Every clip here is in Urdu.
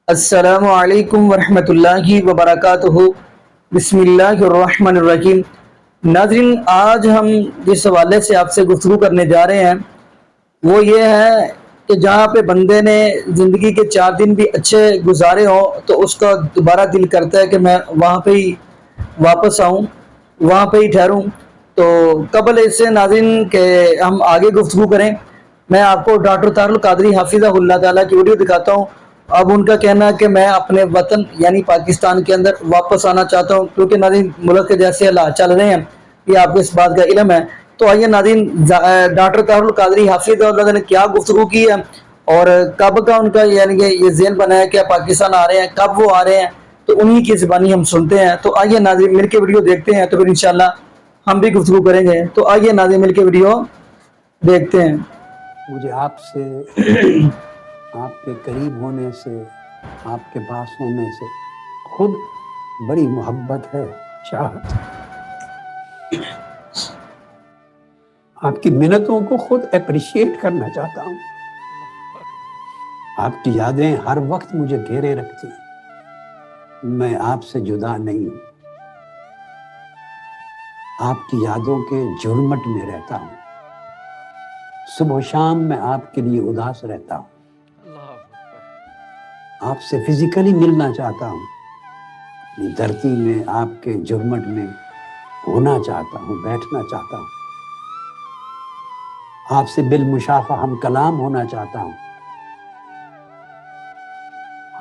السلام علیکم ورحمۃ اللہ وبرکاتہ۔ بسم اللہ الرحمن الرحیم۔ ناظرین، آج ہم جس حوالے سے آپ سے گفتگو کرنے جا رہے ہیں وہ یہ ہے کہ جہاں پہ بندے نے زندگی کے 4 دن بھی اچھے گزارے ہوں تو اس کا دوبارہ دل کرتا ہے کہ میں وہاں پہ ہی واپس آؤں، وہاں پہ ہی ٹھہروں۔ تو قبل اس سے ناظرین کہ ہم آگے گفتگو کریں، میں آپ کو ڈاکٹر طاہر القادری حفظہ اللہ تعالیٰ کی ویڈیو دکھاتا ہوں۔ اب ان کا کہنا ہے کہ میں اپنے وطن یعنی پاکستان کے اندر واپس آنا چاہتا ہوں، کیونکہ ناظرین ملک کے جیسے حالات چل رہے ہیں یہ آپ کو اس بات کا علم ہے۔ تو آئیے ناظرین، ڈاکٹر طاہر القادری حفظہ اللہ نے کیا گفتگو کی ہے اور کب کا ان کا یعنی کہ یہ ذہن بنا ہے کہ پاکستان آ رہے ہیں، کب وہ آ رہے ہیں، تو انہی کی زبانی ہم سنتے ہیں۔ تو آئیے ناظرین مل کے ویڈیو دیکھتے ہیں، تو پھر انشاءاللہ ہم بھی گفتگو کریں گے۔ تو آئیے ناظرین مل کے ویڈیو دیکھتے ہیں۔ مجھے آپ سے، آپ کے قریب ہونے سے، آپ کے پاس ہونے سے خود بڑی محبت ہے، چاہت ہے۔ آپ کی منتوں کو خود اپریشیٹ کرنا چاہتا ہوں۔ آپ کی یادیں ہر وقت مجھے گھیرے رکھتی ہیں، میں آپ سے جدا نہیں ہوں، آپ کی یادوں کے جھرمٹ میں رہتا ہوں، صبح و شام میں آپ کے لیے اداس رہتا ہوں، آپ سے فزیکلی ملنا چاہتا ہوں، اپنی دھرتی میں آپ کے جھرمٹ میں ہونا چاہتا ہوں، بیٹھنا چاہتا ہوں، آپ سے بالمشافہ ہم کلام ہونا چاہتا ہوں،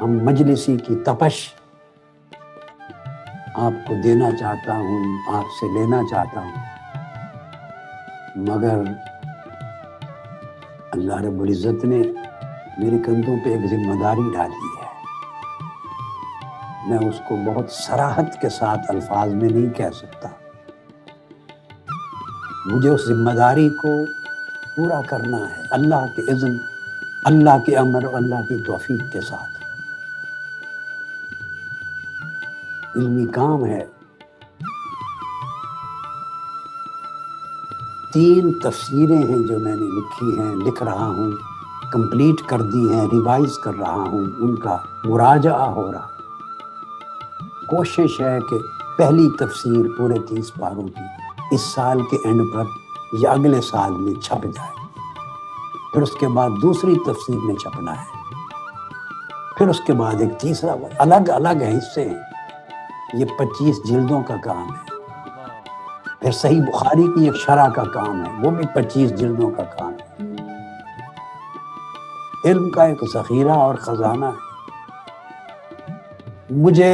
ہم مجلسی کی تپش آپ کو دینا چاہتا ہوں، آپ سے لینا چاہتا ہوں، مگر اللہ رب العزت نے میرے کندھوں پہ ایک ذمہ داری ڈالی ہے، میں اس کو بہت صراحت کے ساتھ الفاظ میں نہیں کہہ سکتا، مجھے اس ذمہ داری کو پورا کرنا ہے، اللہ کے اذن، اللہ کے امر اور اللہ کی توفیق کے ساتھ۔ علمی کام ہے، 3 تفسیریں ہیں جو میں نے لکھی ہیں، لکھ رہا ہوں، کمپلیٹ کر دی ہیں، ریوائز کر رہا ہوں، ان کا مراجعہ ہو رہا ہے۔ کوشش ہے کہ پہلی تفسیر پورے 30 پاروں کی اس سال کے اینڈ پر یا اگلے سال میں چھپ جائے، پھر اس کے بعد دوسری تفسیر میں چھپنا ہے، پھر اس کے بعد ایک تیسرا، الگ الگ حصے ہیں، یہ 25 جلدوں کا کام ہے، پھر صحیح بخاری کی ایک شرح کا کام ہے، وہ بھی 25 جلدوں کا کام ہے۔ علم کا ایک ذخیرہ اور خزانہ ہے، مجھے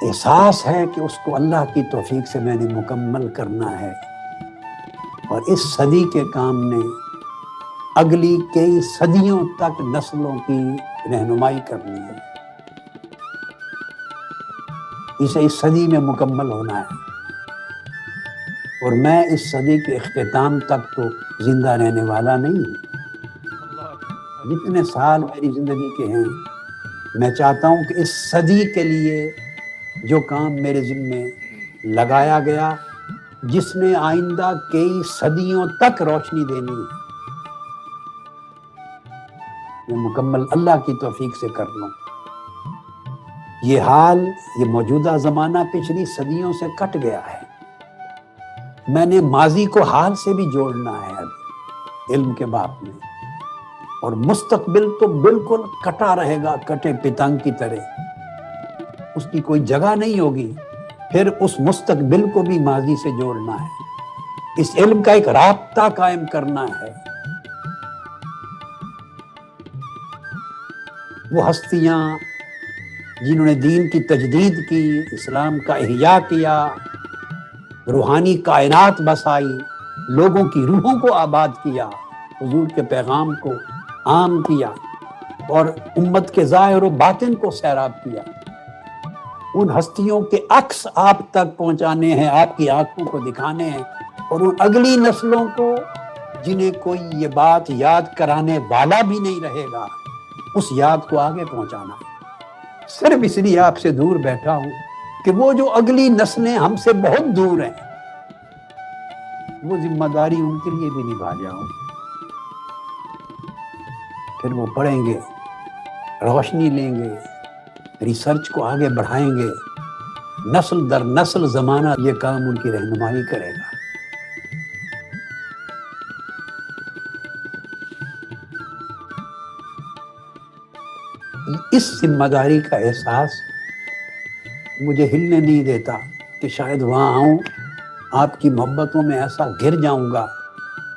احساس ہے کہ اس کو اللہ کی توفیق سے میں نے مکمل کرنا ہے، اور اس صدی کے کام نے اگلی کئی صدیوں تک نسلوں کی رہنمائی کرنی ہے، اسے اس صدی میں مکمل ہونا ہے، اور میں اس صدی کے اختتام تک تو زندہ رہنے والا نہیں ہوں۔ جتنے سال میری زندگی کے ہیں، میں چاہتا ہوں کہ اس صدی کے لیے جو کام میرے ذمے لگایا گیا، جس نے آئندہ کئی صدیوں تک روشنی دینی ہے، میں مکمل اللہ کی توفیق سے کر لوں۔ یہ حال، یہ موجودہ زمانہ پچھلی صدیوں سے کٹ گیا ہے، میں نے ماضی کو حال سے بھی جوڑنا ہے ابھی علم کے باب میں، اور مستقبل تو بالکل کٹا رہے گا، کٹے پتنگ کی طرح، اس کی کوئی جگہ نہیں ہوگی، پھر اس مستقبل کو بھی ماضی سے جوڑنا ہے، اس علم کا ایک رابطہ قائم کرنا ہے۔ وہ ہستیاں جنہوں نے دین کی تجدید کی، اسلام کا احیاء کیا، روحانی کائنات بسائی، لوگوں کی روحوں کو آباد کیا، حضور کے پیغام کو عام کیا، اور امت کے ظاہر و باطن کو سیراب کیا، ان ہستیوں کے عکس آپ تک پہنچانے ہیں، آپ کی آنکھوں کو دکھانے ہیں، اور ان اگلی نسلوں کو جنہیں کوئی یہ بات یاد کرانے والا بھی نہیں رہے گا، اس یاد کو آگے پہنچانا ہے۔ صرف اس لیے آپ سے دور بیٹھا ہوں کہ وہ جو اگلی نسلیں ہم سے بہت دور ہیں، وہ ذمہ داری ان کے لیے بھی نبھا جاؤں، پھر وہ پڑھیں گے، روشنی لیں گے، ریسرچ کو آگے بڑھائیں گے، نسل در نسل زمانہ یہ کام ان کی رہنمائی کرے گا۔ اس ذمہ داری کا احساس مجھے ہلنے نہیں دیتا کہ شاید وہاں آؤں، آپ کی محبتوں میں ایسا گر جاؤں گا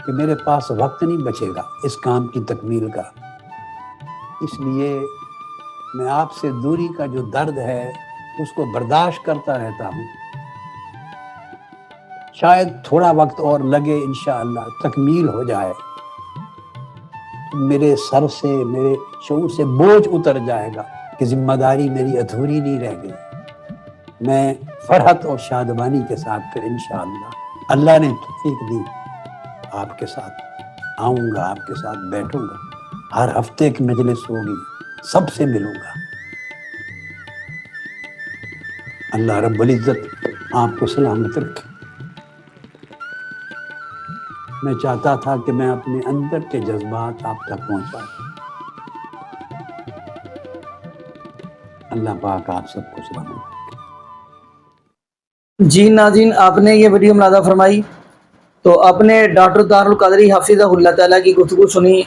کہ میرے پاس وقت نہیں بچے گا اس کام کی تکمیل کا۔ اس لیے میں آپ سے دوری کا جو درد ہے اس کو برداشت کرتا رہتا ہوں۔ شاید تھوڑا وقت اور لگے، انشاءاللہ تکمیل ہو جائے، میرے سر سے، میرے شعور سے بوجھ اتر جائے گا کہ ذمہ داری میری ادھوری نہیں رہ گئی۔ میں فرحت اور شادمانی کے ساتھ پھر انشاءاللہ اللہ نے توفیق دی آپ کے ساتھ آؤں گا، آپ کے ساتھ بیٹھوں گا، ہر ہفتے کی مجلس ہوگی، سب سے ملوں گا۔ اللہ رب العزت آپ کو سلامت رکھے۔ میں چاہتا تھا کہ میں اپنے اندر کے جذبات آپ تک پہنچا دوں۔ اللہ پاک آپ سب کو سلامت رکھے۔ جی ناظرین، آپ نے یہ ویڈیو ملاحظہ فرمائی تو آپ نے ڈاکٹر طاہر القادری حفظہ اللہ تعالیٰ کی گفتگو سنی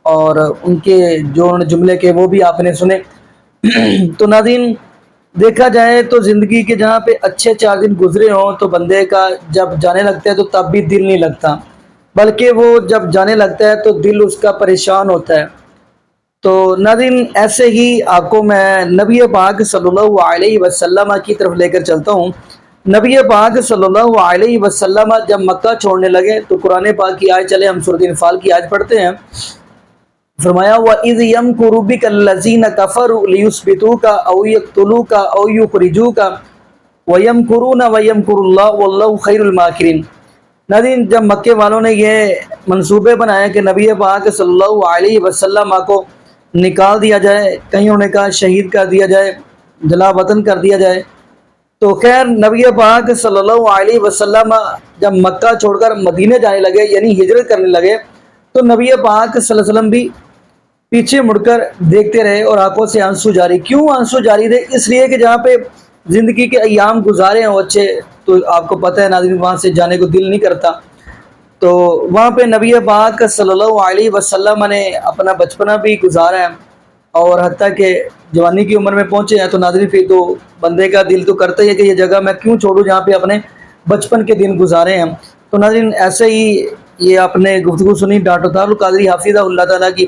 اور ان کے جو جملے کے وہ بھی آپ نے سنے۔ تو ناظرین، دیکھا جائے تو زندگی کے جہاں پہ اچھے 4 دن گزرے ہوں تو بندے کا جب جانے لگتا ہے تو تب بھی دل نہیں لگتا، بلکہ وہ جب جانے لگتا ہے تو دل اس کا پریشان ہوتا ہے۔ تو ناظرین، ایسے ہی آپ کو میں نبی پاک صلی اللہ علیہ وسلم کی طرف لے کر چلتا ہوں۔ نبی پاک صلی اللہ علیہ وسلم جب مکہ چھوڑنے لگے تو قرآن پاک کی آیت، چلے ہم سورۃ انفال کی آیت پڑھتے ہیں۔ فرمایا وَإِذْ يَمْكُرُ بِكَ الَّذِينَ كَفَرُوا لِيُثْبِتُوكَ أَوْ يَقْتُلُوكَ أَوْ يُخْرِجُوكَ وَيَمْكُرُونَ وَيَمْكُرُ اللَّهُ وَاللَّهُ خَيْرُ الْمَاكِرِينَ۔ ناظرین، جب مکے والوں نے یہ منصوبے بنایا کہ نبی پاک صلی اللہ علیہ وسلم کو نکال دیا جائے، کہیں انہیں کہا شہید کر دیا جائے، جلا وطن کر دیا جائے، تو خیر نبی پاک صلی اللہ علیہ وسلم جب مکہ چھوڑ کر مدینے جانے لگے، یعنی ہجرت کرنے لگے، تو نبی پاک صلی اللہ علیہ وسلم بھی پیچھے مڑ کر دیکھتے رہے اور آنکھوں سے آنسو جاری۔ کیوں آنسو جاری تھے؟ اس لیے کہ جہاں پہ زندگی کے ایام گزارے ہیں اچھے، تو آپ کو پتہ ہے ناظرین وہاں سے جانے کو دل نہیں کرتا۔ تو وہاں پہ نبی پاک صلی اللہ علیہ وسلم نے اپنا بچپنا بھی گزارا ہے اور حتیٰ کہ جوانی کی عمر میں پہنچے ہیں، تو ناظرین پھر تو بندے کا دل تو کرتا ہی ہے کہ یہ جگہ میں کیوں چھوڑوں جہاں پہ اپنے بچپن کے دن گزارے ہیں۔ تو ناظرین، ایسے ہی یہ آپ نے گفتگو سنی ڈاکٹر طاہر القادری حفظہ اللہ تعالیٰ کی۔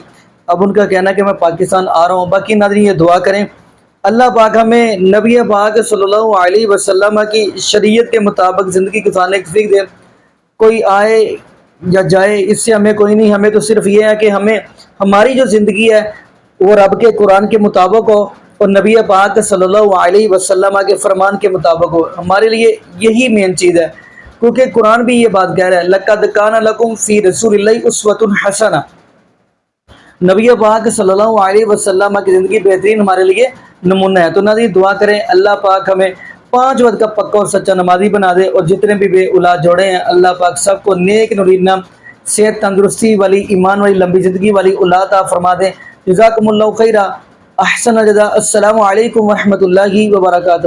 اب ان کا کہنا ہے کہ میں پاکستان آ رہا ہوں۔ باقی ناظرین یہ دعا کریں اللہ پاک ہمیں نبی پاک صلی اللہ علیہ وسلم کی شریعت کے مطابق زندگی گزارنے کی توفیق دے۔ کوئی آئے یا جائے اس سے ہمیں کوئی نہیں، ہمیں تو صرف یہ ہے کہ ہماری جو زندگی ہے وہ رب کے قرآن کے مطابق ہو اور نبی پاک صلی اللہ علیہ وسلم کے فرمان کے مطابق ہو۔ ہمارے لیے یہی مین چیز ہے، کیونکہ قرآن بھی یہ بات کہہ رہا ہے لَقَدْ كَانَ لَكُمْ فِي رَسُولِ اللَّهِ أُسْوَةٌ حَسَنَةٌ۔ نبی پاک صلی اللہ علیہ وسلم کی زندگی بہترین ہمارے لیے نمونہ ہے۔ تو ناظرین دعا کریں اللہ پاک ہمیں 5 وقت کا پکا اور سچا نمازی بنا دے، اور جتنے بھی بے اولاد جوڑے ہیں اللہ پاک سب کو نیک نورینہ صحت تندرستی والی ایمان والی لمبی زندگی والی اولاد عطا فرما دے۔ جزاکم اللہ خیرہ، احسن الجزاء۔ السلام علیکم ورحمۃ اللہ وبرکاتہ۔